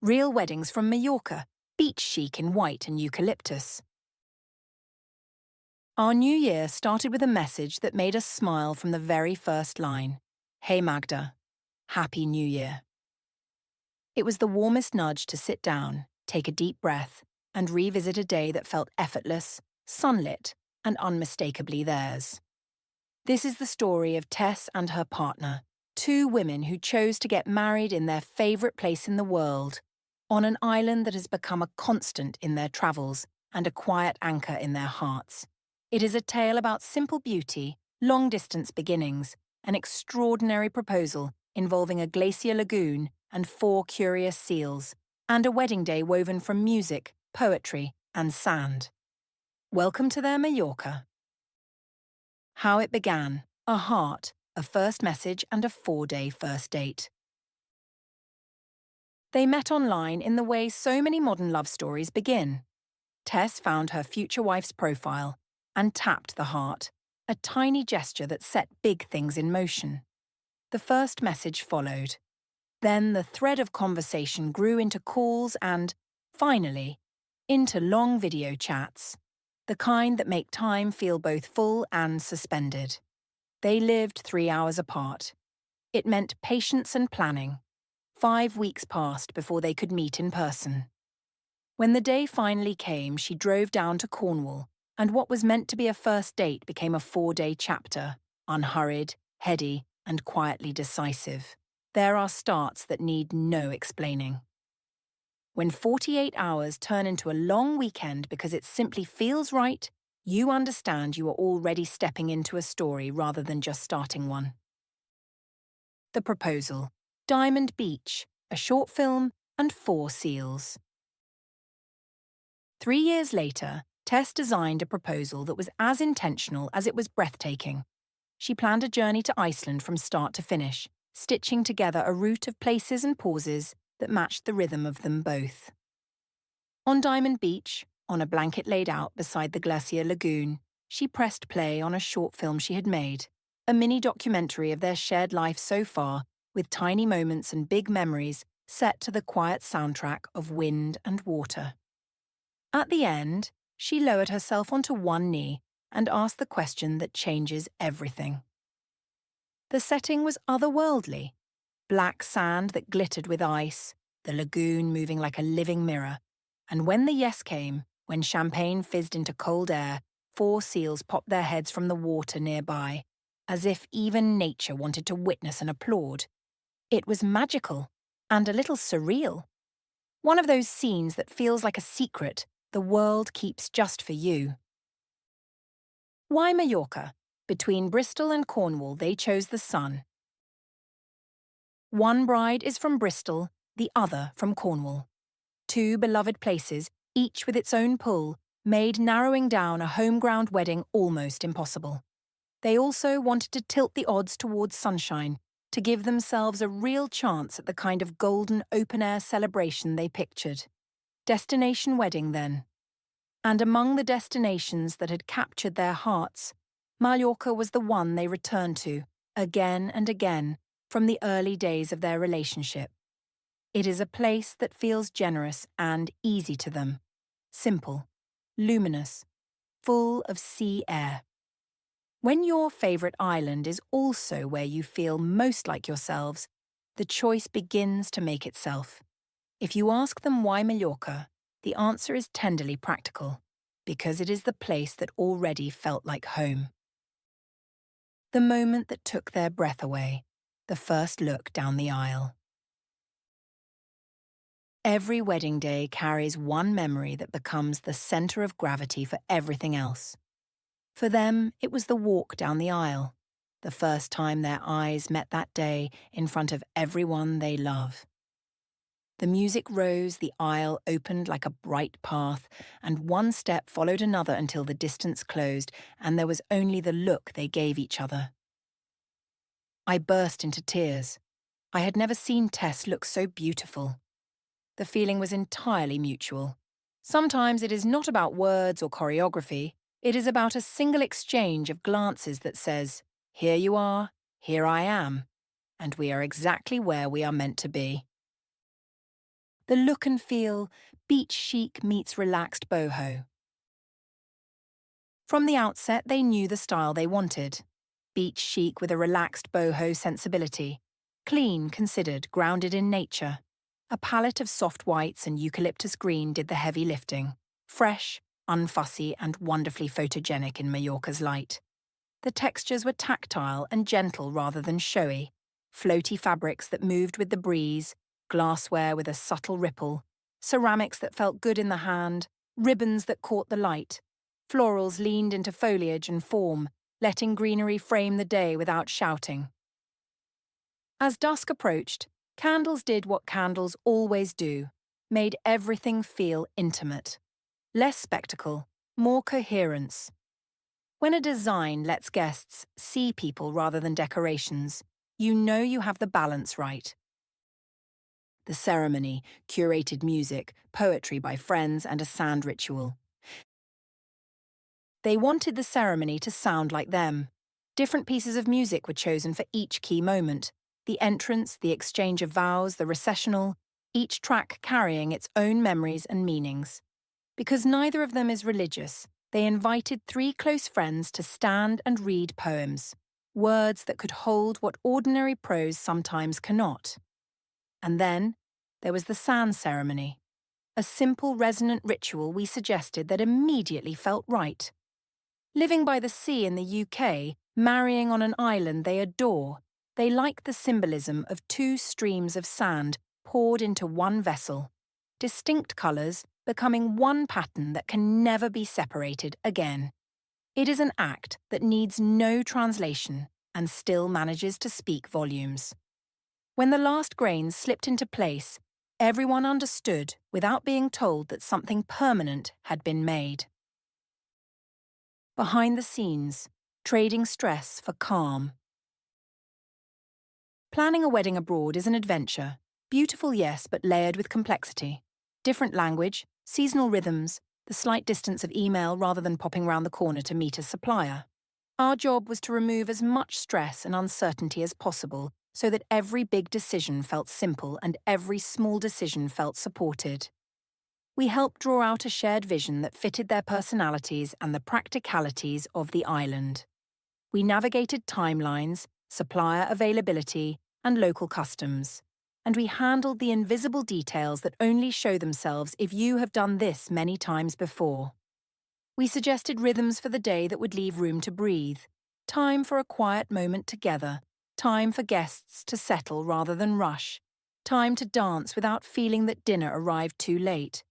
Real weddings from Mallorca, beach chic in white and eucalyptus. Our new year started with a message that made us smile from the very first line. Hey Magda, Happy New Year. It was the warmest nudge to sit down, take a deep breath, and revisit a day that felt effortless, sunlit, and unmistakably theirs. This is the story of Tess and her partner, two women who chose to get married in their favourite place in the world, on an island that has become a constant in their travels and a quiet anchor in their hearts. It is a tale about simple beauty, long-distance beginnings, an extraordinary proposal involving a glacier lagoon and 4 curious seals, and a wedding day woven from music, poetry, and sand. Welcome to their Mallorca. How it began: a heart, a first message, and a 4-day first date. They met online in the way so many modern love stories begin. Tess found her future wife's profile and tapped the heart, a tiny gesture that set big things in motion. The first message followed. Then the thread of conversation grew into calls and, finally, into long video chats, the kind that make time feel both full and suspended. They lived 3 hours apart. It meant patience and planning. 5 weeks passed before they could meet in person. When the day finally came, she drove down to Cornwall, and what was meant to be a first date became a 4-day chapter, unhurried, heady, and quietly decisive. There are starts that need no explaining. When 48 hours turn into a long weekend because it simply feels right, you understand you are already stepping into a story rather than just starting one. The proposal: Diamond Beach, a short film, and 4 seals. 3 years later, Tess designed a proposal that was as intentional as it was breathtaking. She planned a journey to Iceland from start to finish, stitching together a route of places and pauses that matched the rhythm of them both. On Diamond Beach, on a blanket laid out beside the glacier lagoon, she pressed play on a short film she had made, a mini documentary of their shared life so far, with tiny moments and big memories set to the quiet soundtrack of wind and water. At the end, she lowered herself onto one knee and asked the question that changes everything. The setting was otherworldly: black sand that glittered with ice, the lagoon moving like a living mirror, and when the yes came, when champagne fizzed into cold air, 4 seals popped their heads from the water nearby, as if even nature wanted to witness and applaud. It was magical, and a little surreal. One of those scenes that feels like a secret the world keeps just for you. Why Mallorca? Between Bristol and Cornwall, they chose the sun. One bride is from Bristol, the other from Cornwall. 2 beloved places, each with its own pull, made narrowing down a home-ground wedding almost impossible. They also wanted to tilt the odds towards sunshine, to give themselves a real chance at the kind of golden open-air celebration they pictured. Destination wedding, then. And among the destinations that had captured their hearts, Mallorca was the one they returned to, again and again, from the early days of their relationship. It is a place that feels generous and easy to them, simple, luminous, full of sea air. When your favourite island is also where you feel most like yourselves, the choice begins to make itself. If you ask them why Mallorca, the answer is tenderly practical, because it is the place that already felt like home. The moment that took their breath away, the first look down the aisle. Every wedding day carries one memory that becomes the centre of gravity for everything else. For them, it was the walk down the aisle, the first time their eyes met that day in front of everyone they love. The music rose, the aisle opened like a bright path, and one step followed another until the distance closed and there was only the look they gave each other. I burst into tears. I had never seen Tess look so beautiful. The feeling was entirely mutual. Sometimes it is not about words or choreography. It is about a single exchange of glances that says, "Here you are, here I am, and we are exactly where we are meant to be." The look and feel, beach chic meets relaxed boho. From the outset, they knew the style they wanted. Beach chic with a relaxed boho sensibility. Clean, considered, grounded in nature. A palette of soft whites and eucalyptus green did the heavy lifting. Fresh, unfussy, and wonderfully photogenic in Mallorca's light. The textures were tactile and gentle rather than showy. Floaty fabrics that moved with the breeze, glassware with a subtle ripple, ceramics that felt good in the hand, ribbons that caught the light. Florals leaned into foliage and form, letting greenery frame the day without shouting. As dusk approached, candles did what candles always do, made everything feel intimate. Less spectacle, more coherence. When a design lets guests see people rather than decorations, you know you have the balance right. The ceremony, curated music, poetry by friends, and a sand ritual. They wanted the ceremony to sound like them. Different pieces of music were chosen for each key moment. The entrance, the exchange of vows, the recessional, each track carrying its own memories and meanings. Because neither of them is religious, they invited 3 close friends to stand and read poems, words that could hold what ordinary prose sometimes cannot. And then there was the sand ceremony, a simple resonant ritual we suggested that immediately felt right. Living by the sea in the UK, marrying on an island they adore, they like the symbolism of 2 streams of sand poured into one vessel, distinct colours becoming one pattern that can never be separated again. It is an act that needs no translation and still manages to speak volumes. When the last grains slipped into place, everyone understood without being told that something permanent had been made. Behind the scenes, trading stress for calm. Planning a wedding abroad is an adventure. Beautiful, yes, but layered with complexity. Different language, seasonal rhythms, the slight distance of email rather than popping round the corner to meet a supplier. Our job was to remove as much stress and uncertainty as possible so that every big decision felt simple and every small decision felt supported. We helped draw out a shared vision that fitted their personalities and the practicalities of the island. We navigated timelines, supplier availability, and local customs. And we handled the invisible details that only show themselves if you have done this many times before. We suggested rhythms for the day that would leave room to breathe, time for a quiet moment together, time for guests to settle rather than rush, time to dance without feeling that dinner arrived too late.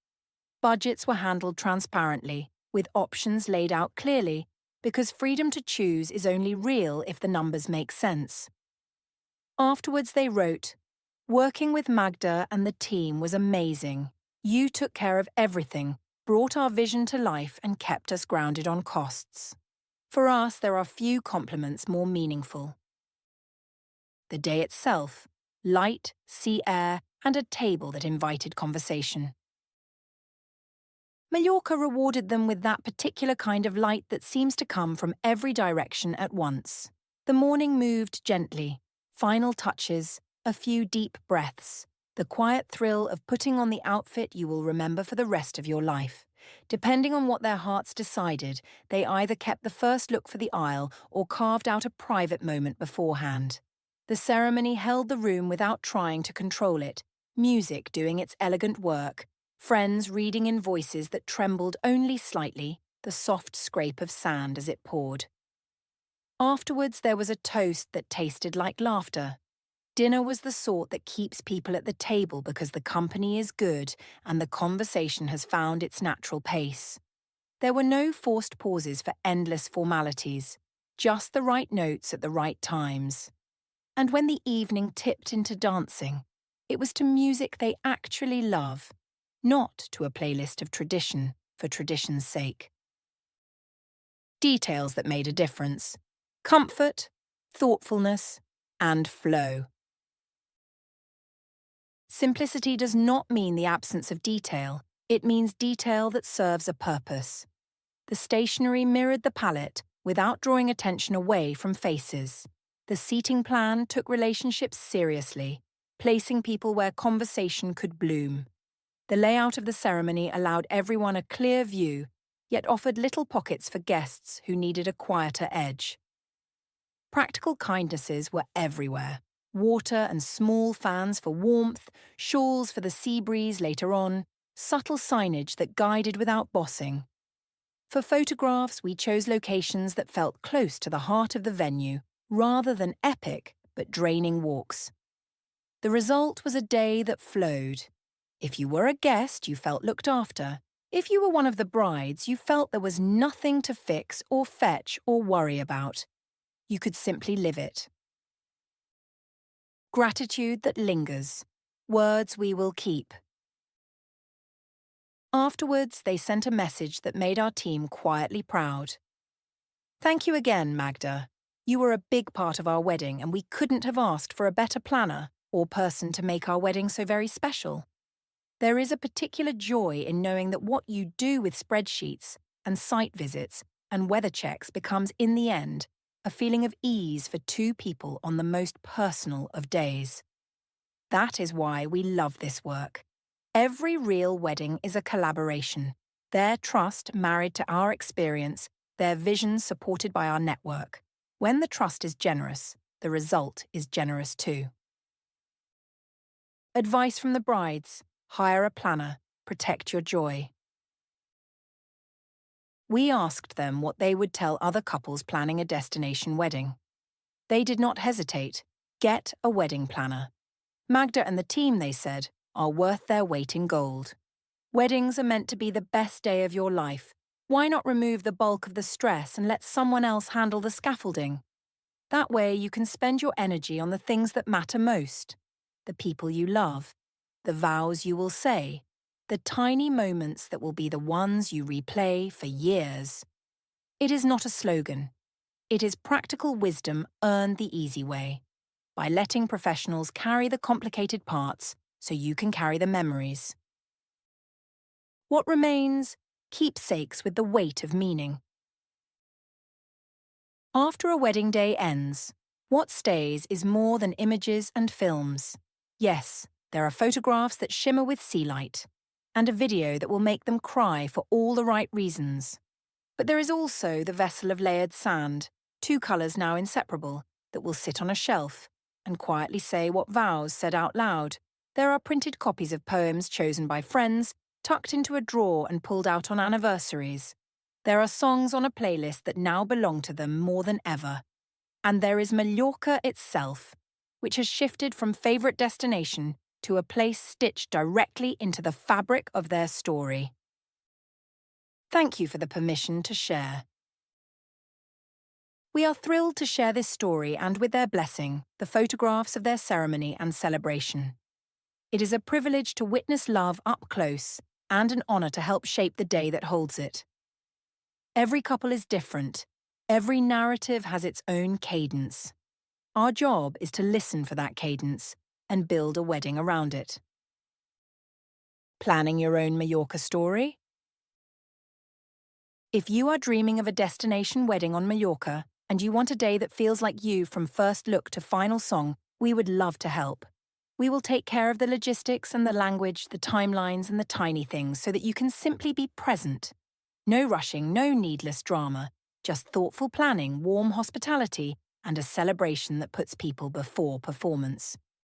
Budgets were handled transparently, with options laid out clearly, because freedom to choose is only real if the numbers make sense. Afterwards they wrote, "Working with Magda and the team was amazing. You took care of everything, brought our vision to life and kept us grounded on costs. For us, there are few compliments more meaningful." The day itself, light, sea air, and a table that invited conversation. Mallorca rewarded them with that particular kind of light that seems to come from every direction at once. The morning moved gently, final touches, a few deep breaths, the quiet thrill of putting on the outfit you will remember for the rest of your life. Depending on what their hearts decided, they either kept the first look for the aisle or carved out a private moment beforehand. The ceremony held the room without trying to control it, music doing its elegant work, friends reading in voices that trembled only slightly, the soft scrape of sand as it poured. Afterwards there was a toast that tasted like laughter. Dinner was the sort that keeps people at the table because the company is good and the conversation has found its natural pace. There were no forced pauses for endless formalities, just the right notes at the right times. And when the evening tipped into dancing, it was to music they actually love, not to a playlist of tradition for tradition's sake. Details that made a difference: comfort, thoughtfulness, and flow. Simplicity does not mean the absence of detail, it means detail that serves a purpose. The stationery mirrored the palette without drawing attention away from faces. The seating plan took relationships seriously, placing people where conversation could bloom. The layout of the ceremony allowed everyone a clear view, yet offered little pockets for guests who needed a quieter edge. Practical kindnesses were everywhere. Water and small fans for warmth, shawls for the sea breeze later on, subtle signage that guided without bossing. For photographs, we chose locations that felt close to the heart of the venue, rather than epic but draining walks. The result was a day that flowed. If you were a guest, you felt looked after. If you were one of the brides, you felt there was nothing to fix or fetch or worry about. You could simply live it. Gratitude that lingers. Words we will keep. Afterwards, they sent a message that made our team quietly proud. Thank you again, Magda. You were a big part of our wedding, and we couldn't have asked for a better planner or person to make our wedding so very special. There is a particular joy in knowing that what you do with spreadsheets and site visits and weather checks becomes, in the end, a feeling of ease for two people on the most personal of days. That is why we love this work. Every real wedding is a collaboration. Their trust married to our experience, their vision supported by our network. When the trust is generous, the result is generous too. Advice from the brides: hire a planner, protect your joy. We asked them what they would tell other couples planning a destination wedding. They did not hesitate. Get a wedding planner. Magda and the team, they said, are worth their weight in gold. Weddings are meant to be the best day of your life. Why not remove the bulk of the stress and let someone else handle the scaffolding? That way you can spend your energy on the things that matter most. The people you love, the vows you will say, the tiny moments that will be the ones you replay for years. It is not a slogan. It is practical wisdom earned the easy way, by letting professionals carry the complicated parts so you can carry the memories. What remains? Keepsakes with the weight of meaning. After a wedding day ends, what stays is more than images and films. Yes, there are photographs that shimmer with sea light, and a video that will make them cry for all the right reasons. But there is also the vessel of layered sand, two colours now inseparable, that will sit on a shelf and quietly say what vows said out loud. There are printed copies of poems chosen by friends, tucked into a drawer and pulled out on anniversaries. There are songs on a playlist that now belong to them more than ever. And there is Mallorca itself, which has shifted from favourite destination to a place stitched directly into the fabric of their story. Thank you for the permission to share. We are thrilled to share this story and, with their blessing, the photographs of their ceremony and celebration. It is a privilege to witness love up close and an honour to help shape the day that holds it. Every couple is different. Every narrative has its own cadence. Our job is to listen for that cadence and build a wedding around it. Planning your own Mallorca story? If you are dreaming of a destination wedding on Mallorca and you want a day that feels like you from first look to final song, we would love to help. We will take care of the logistics and the language, the timelines and the tiny things so that you can simply be present. No rushing, no needless drama, just thoughtful planning, warm hospitality, and a celebration that puts people before performance.